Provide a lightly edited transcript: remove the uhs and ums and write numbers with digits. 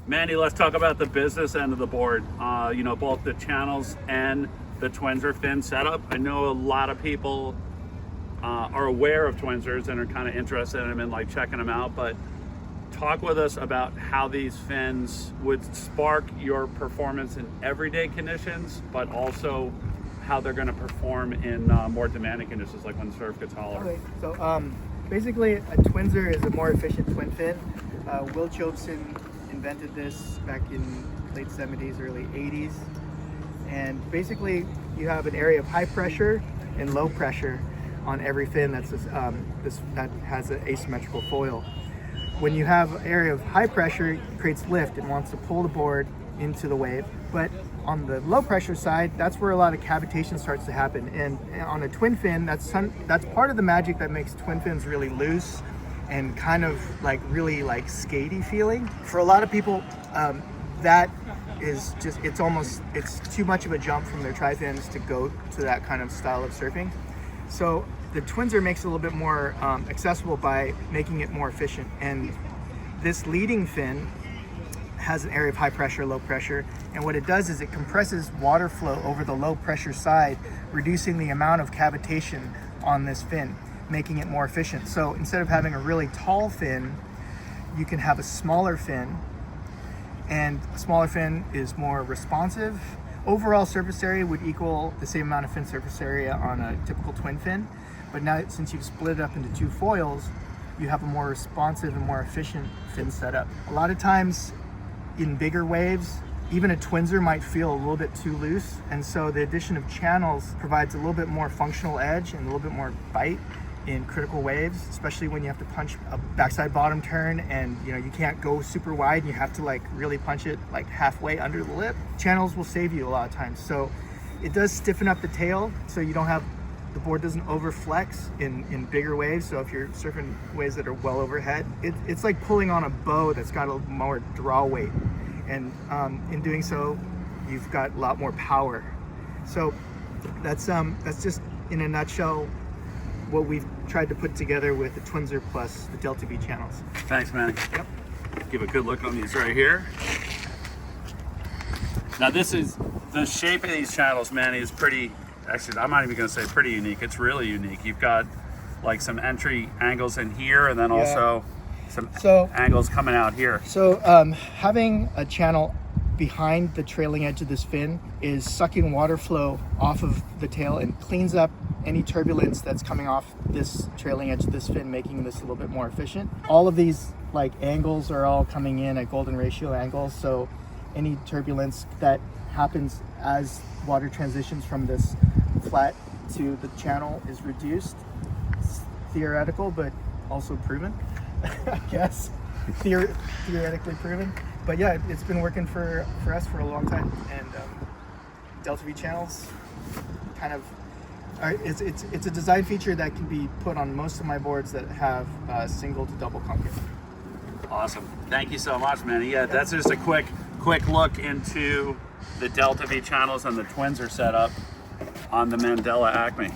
Manny, let's talk about the business end of the board. You know, both the channels and the Twinzer fin setup. I know a lot of people are aware of Twinzers and are kind of interested in them and like checking them out, but talk with us about how these fins would spark your performance in everyday conditions, but also how they're going to perform in more demanding conditions, like when the surf gets holler. Okay, so basically a Twinzer is a more efficient twin fin. Will Jobson invented this back in late 70s, early 80s. And basically you have an area of high pressure and low pressure on every fin that has an asymmetrical foil. When you have an area of high pressure, it creates lift and wants to pull the board into the wave. But on the low pressure side, that's where a lot of cavitation starts to happen. And on a twin fin, that's part of the magic that makes twin fins really loose and kind of like really like skatey feeling. For a lot of people, that is just, it's too much of a jump from their tri-fins to go to that kind of style of surfing. So the Twinzer makes it a little bit more accessible by making it more efficient. And this leading fin has an area of high pressure, low pressure. And what it does is it compresses water flow over the low pressure side, reducing the amount of cavitation on this fin, making it more efficient. So instead of having a really tall fin, you can have a smaller fin, and a smaller fin is more responsive. Overall surface area would equal the same amount of fin surface area on a typical twin fin. But now, since you've split it up into two foils, you have a more responsive and more efficient fin setup. A lot of times in bigger waves, even a Twinzer might feel a little bit too loose. And so the addition of channels provides a little bit more functional edge and a little bit more bite in critical waves, especially when you have to punch a backside bottom turn and you can't go super wide and you have to like really punch it like halfway under the lip. Channels will save you a lot of times. So it does stiffen up the tail so you don't have, the board doesn't over flex in bigger waves. So if you're surfing waves that are well overhead, it's like pulling on a bow that's got a more draw weight. And in doing so, you've got a lot more power. So that's just in a nutshell what we've tried to put together with the Twinzer plus the Delta V channels. Thanks, Manny. Yep. Give a good look on these right here. Now this is, the shape of these channels, Manny, is pretty, actually I'm not even gonna say pretty unique, it's really unique. You've got like some entry angles in here and then also some angles coming out here. So having a channel behind the trailing edge of this fin is sucking water flow off of the tail and cleans up any turbulence that's coming off this trailing edge of this fin, making this a little bit more efficient. All of these like angles are all coming in at golden ratio angles, so any turbulence that happens as water transitions from this flat to the channel is reduced. It's theoretical, but also proven, I guess. Theoretically proven. But yeah, it's been working for us for a long time. And Delta V channels kind of, it's a design feature that can be put on most of my boards that have single to double concave. Awesome. Thank you so much, Manny. Yeah, that's just a quick look into the Delta V channels and the Twinzer setup on the Mandala Acme.